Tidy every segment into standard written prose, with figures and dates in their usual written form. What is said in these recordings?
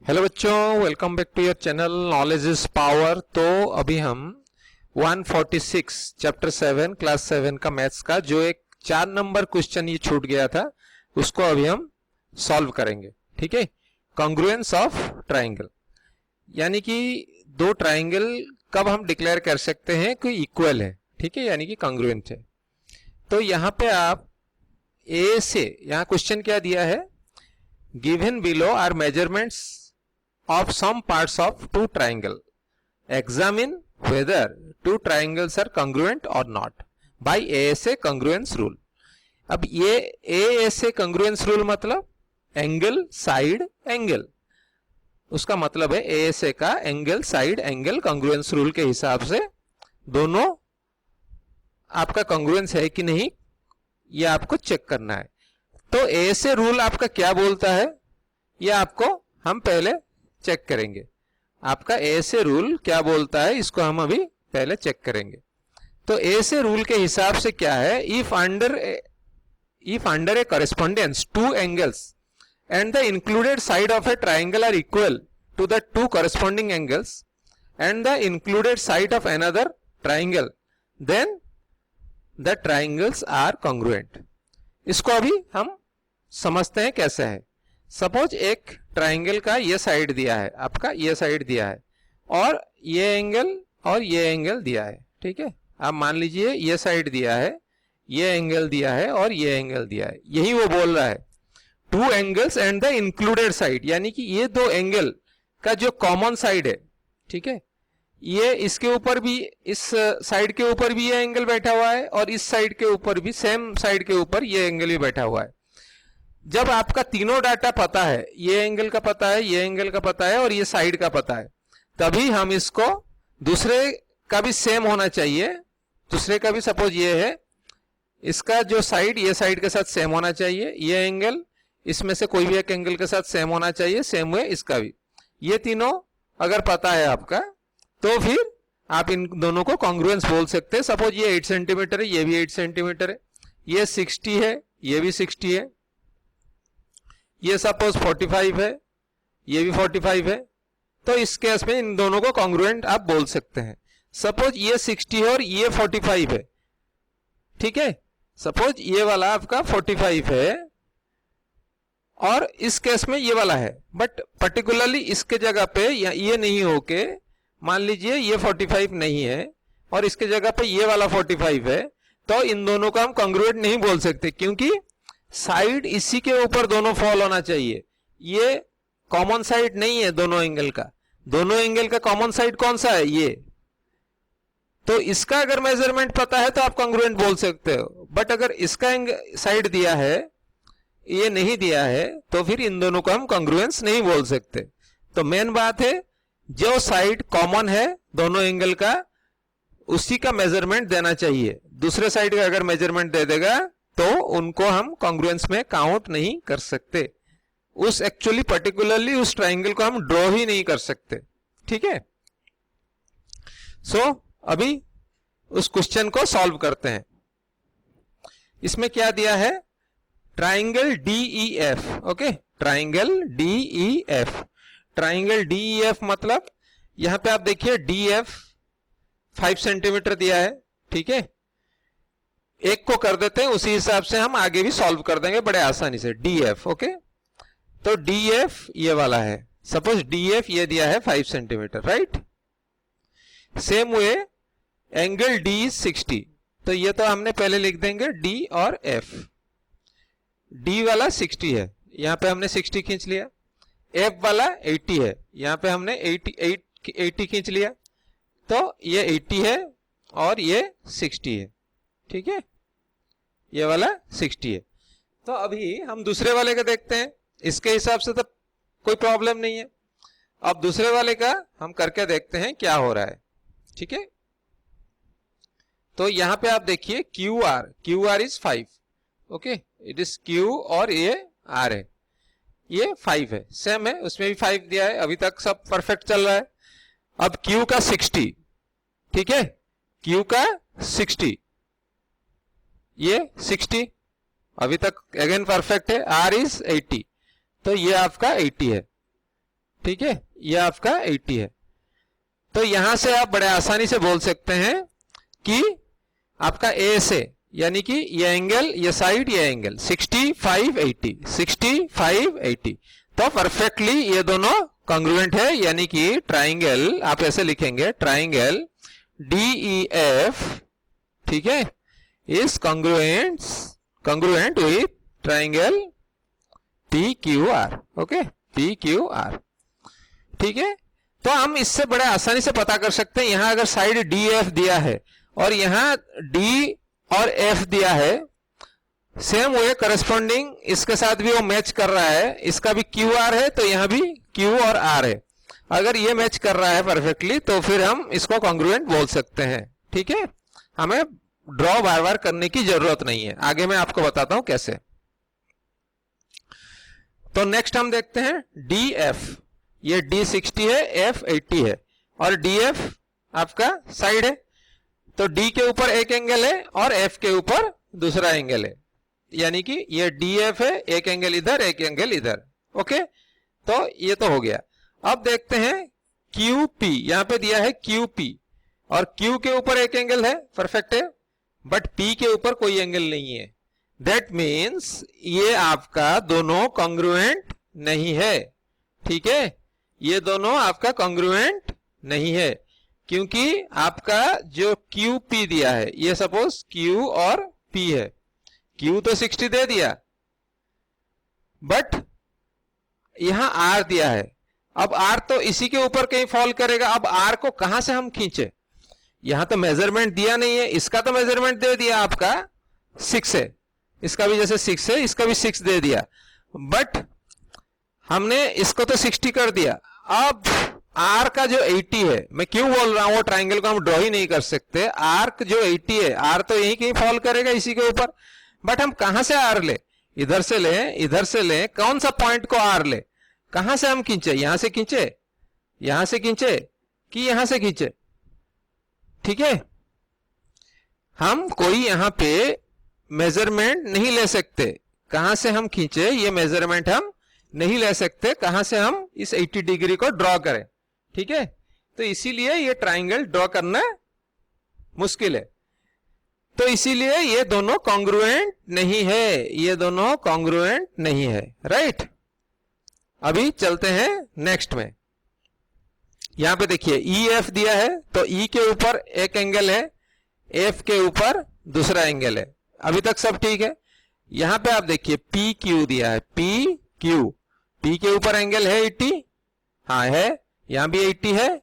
Hello बच्चों, welcome back to your channel knowledge is power. तो अभी हम 146 चैप्टर 7 क्लास 7 का मैथ्स का जो एक 4 नंबर क्वेश्चन ये छूट गया था उसको अभी हम सॉल्व करेंगे। ठीक है, कॉन्ग्रुएंस ऑफ ट्राइंगल, यानी कि दो ट्राइंगल कब हम डिक्लेयर कर सकते हैं कि इक्वल है। ठीक है, यानी कि कॉन्ग्रुएंट है। तो यहाँ पे आप ए से, यहाँ क्वेश्चन क्या दिया है, given below are measurements of some parts of two triangle, examine whether two triangles are congruent or not by ASA congruence rule। अब ये ASA congruence rule मतलब एंगल साइड एंगल, उसका मतलब है ASA का angle side angle congruence rule के हिसाब से दोनों आपका congruence है कि नहीं ये आपको चेक करना है। तो ASA रूल आपका क्या बोलता है ये आपको हम पहले चेक करेंगे। आपका ऐसे रूल क्या बोलता है इसको हम अभी पहले चेक करेंगे। तो ऐसे रूल के हिसाब से क्या है, if under a correspondence two angles and the included side of a triangle are equal to the two corresponding angles and the included side of another triangle, then the triangles are congruent. इसको अभी हम समझते हैं कैसे है। Suppose एक triangle का ये साइड दिया है, आपका ये साइड दिया है और ये एंगल दिया है। ठीक है, आप मान लीजिए ये साइड दिया है, ये एंगल दिया है और ये एंगल दिया है। यही वो बोल रहा है, to angles and the included side, यानी कि ये दो एंगल का जो कॉमन साइड है, ठीक है, ये इसके ऊपर भी, इस साइड के ऊपर भी ये एंगल बैठा हुआ है और इस साइड के ऊपर भी, सेम साइड के ऊपर ये एंगल भी बैठा हुआ है। जब आपका तीनों डाटा पता है, ये एंगल का पता है, ये एंगल का पता है और ये साइड का पता है, तभी हम इसको दूसरे का भी सेम होना चाहिए। दूसरे का भी सपोज ये है, इसका जो साइड ये साइड के साथ सेम होना चाहिए, ये एंगल इसमें से कोई भी एक एंगल के साथ सेम होना चाहिए, सेम वे इसका भी। ये तीनों अगर पता है आपका तो फिर आप इन दोनों को कॉन्ग्रुएंस बोल सकते हैं। सपोज ये 8 सेंटीमीटर है, ये भी 8 सेंटीमीटर है, ये 60 है, ये भी 60 है, ये सपोज 45 है, ये भी 45 है, तो इस केस में इन दोनों को कॉन्ग्रुएंट आप बोल सकते हैं। सपोज ये 60 है और ये 45 है, ठीक है, सपोज ये वाला आपका 45 है और इस केस में ये वाला है, बट पर्टिकुलरली इसके जगह पे ये नहीं होके मान लीजिए ये 45 नहीं है और इसके जगह पे ये वाला 45 है, तो इन दोनों को हम कॉन्ग्रुएंट नहीं बोल सकते, क्योंकि साइड इसी के ऊपर दोनों फॉल होना चाहिए। ये कॉमन साइड नहीं है दोनों एंगल का। दोनों एंगल का कॉमन साइड कौन सा है, ये। तो इसका अगर मेजरमेंट पता है तो आप कॉन्ग्रुएंट बोल सकते हो, बट अगर इसका साइड दिया है, ये नहीं दिया है, तो फिर इन दोनों को हम कॉन्ग्रुएंस नहीं बोल सकते। तो मेन बात है, जो साइड कॉमन है दोनों एंगल का उसी का मेजरमेंट देना चाहिए। दूसरे साइड का अगर मेजरमेंट दे देगा तो उनको हम कॉन्ग्रुएंस में काउंट नहीं कर सकते। उस एक्चुअली पर्टिकुलरली उस ट्राइंगल को हम ड्रॉ ही नहीं कर सकते। ठीक है, सो अभी उस क्वेश्चन को सॉल्व करते हैं। इसमें क्या दिया है, triangle DEF। Okay, triangle DEF। Triangle DEF मतलब यहां पे आप देखिए DF 5 सेंटीमीटर दिया है। ठीक है, एक को कर देते हैं, उसी हिसाब से हम आगे भी सॉल्व कर देंगे बड़े आसानी से। DF, ओके, तो DF ये वाला है, सपोज DF ये दिया है 5 centimetre, right. Same way angle D is 60, तो ये तो हमने पहले लिख देंगे D और F। D वाला 60 है, यहां पे हमने 60 खींच लिया। F वाला 80 है, यहां पे हमने 80 खींच लिया, तो ये 80 है और ये 60 है। ठीक है, ये वाला 60 है। तो अभी हम दूसरे वाले का देखते हैं, इसके हिसाब से तो कोई प्रॉब्लम नहीं है। अब दूसरे वाले का हम करके देखते हैं क्या हो रहा है। ठीक है, तो यहां पे आप देखिए QR is 5। Okay, it is Q और ये R है, ये 5 है, सेम है, उसमें भी 5 दिया है। अभी तक सब परफेक्ट चल रहा है। अब Q का 60, ठीक है, Q का 60, ये 60 अभी तक अगेन परफेक्ट है। R इज 80, तो ये आपका 80 है। ठीक है, ये आपका 80 है। तो यहां से आप बड़े आसानी से बोल सकते हैं कि आपका ए से, यानी कि ये एंगल, ये साइड, ये एंगल 65 80 65 80, तो परफेक्टली ये दोनों कॉन्ग्रुएंट है, यानी कि ट्राइंगल आप ऐसे लिखेंगे, ट्राइंगल DEF, ठीक है, is congruent with triangle PQR, okay, PQR, ठीक है। तो हम इससे बड़े आसानी से पता कर सकते हैं, यहां अगर साइड DF दिया है और यहां D और F दिया है, सेम वे करस्पॉन्डिंग इसके साथ भी वो मैच कर रहा है, इसका भी QR है तो यहां भी Q और R है। अगर ये मैच कर रहा है परफेक्टली तो फिर हम इसको कॉन्ग्रुएंट बोल सकते हैं, ठीक है। हमें ड्रॉ बार बार करने की जरूरत नहीं है, आगे मैं आपको बताता हूं कैसे। तो नेक्स्ट हम देखते हैं DF, ये D 60 है, F 80 है और DF आपका साइड है, तो D के ऊपर एक एंगल है और F के ऊपर दूसरा एंगल है, यानी कि ये DF है, एक एंगल इधर एक एंगल इधर, ओके। तो ये तो हो गया। अब देखते हैं QP, यहां पे दिया है QP और Q के ऊपर एक एंगल है, परफेक्ट है, बट P के ऊपर कोई एंगल नहीं है। दैट मीन्स ये आपका दोनों कॉन्ग्रुएंट नहीं है, ठीक है, ये दोनों आपका कॉन्ग्रुएंट नहीं है, क्योंकि आपका जो QP दिया है, ये सपोज Q और P है, Q तो 60 दे दिया, बट यहां R दिया है। अब R तो इसी के ऊपर कहीं फॉल करेगा, अब R को कहां से हम खींचे, यहां तो मेजरमेंट दिया नहीं है, इसका तो मेजरमेंट दे दिया आपका 6 है, इसका भी जैसे 6 है, इसका भी 6 दे दिया, बट हमने इसको तो 60 कर दिया। अब R का जो 80 है, मैं क्यों बोल रहा हूं, वो ट्राइंगल को हम ड्रॉ ही नहीं कर सकते, R जो 80 है, R तो यही कहीं फॉल करेगा इसी के ऊपर, बट हम कहां से R ले, इधर से ले, इधर से ले, कौन सा पॉइंट को R ले, कहां से हम खींचे, यहां से खींचे, यहां से खींचे कि यहां से खींचे, ठीक है। हम कोई यहां पे मेजरमेंट नहीं ले सकते, कहां से हम खींचे ये मेजरमेंट हम नहीं ले सकते, कहां से हम इस 80 डिग्री को ड्रॉ करें, ठीक है। तो इसीलिए ये ट्राइंगल ड्रॉ करना मुश्किल है, तो इसीलिए ये दोनों कॉन्ग्रुएंट नहीं है, ये दोनों कॉन्ग्रुएंट नहीं है, राइट। अभी चलते हैं नेक्स्ट में। यहां पे देखिए EF दिया है, तो E के ऊपर एक एंगल है, F के ऊपर दूसरा एंगल है, अभी तक सब ठीक है। यहां पे आप देखिए PQ दिया है, PQ, P के ऊपर एंगल है 80, हाँ है, यहां भी 80 है,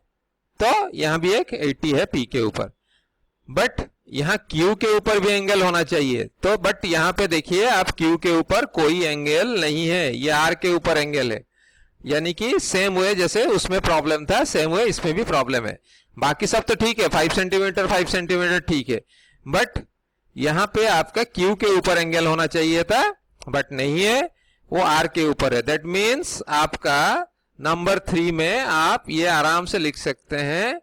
तो यहां भी एक 80 है P के ऊपर, बट यहां Q के ऊपर भी एंगल होना चाहिए, तो बट यहां पे देखिए आप Q के ऊपर कोई एंगल नहीं है, ये R के ऊपर एंगल है, यानी कि सेम वे जैसे उसमें प्रॉब्लम था, सेम वे इसमें भी प्रॉब्लम है। बाकी सब तो ठीक है, 5 सेंटीमीटर 5 सेंटीमीटर ठीक है, बट यहां पे आपका Q के ऊपर एंगल होना चाहिए था, बट नहीं है, वो R के ऊपर है। दैट मीन्स आपका नंबर 3 में आप ये आराम से लिख सकते हैं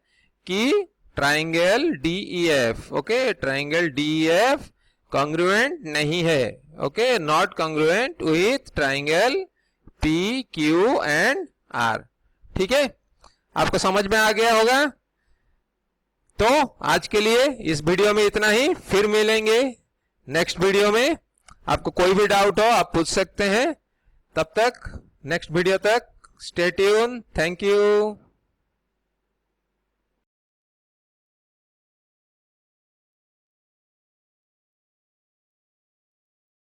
कि triangle DEF, okay, triangle DEF congruent नहीं है, okay, not congruent with triangle PQ and R, ठीक है। आपको समझ में आ गया होगा। तो आज के लिए इस वीडियो में इतना ही, फिर मिलेंगे नेक्स्ट वीडियो में। आपको कोई भी डाउट हो आप पूछ सकते हैं, तब तक नेक्स्ट वीडियो तक स्टे ट्यून, थैंक यू।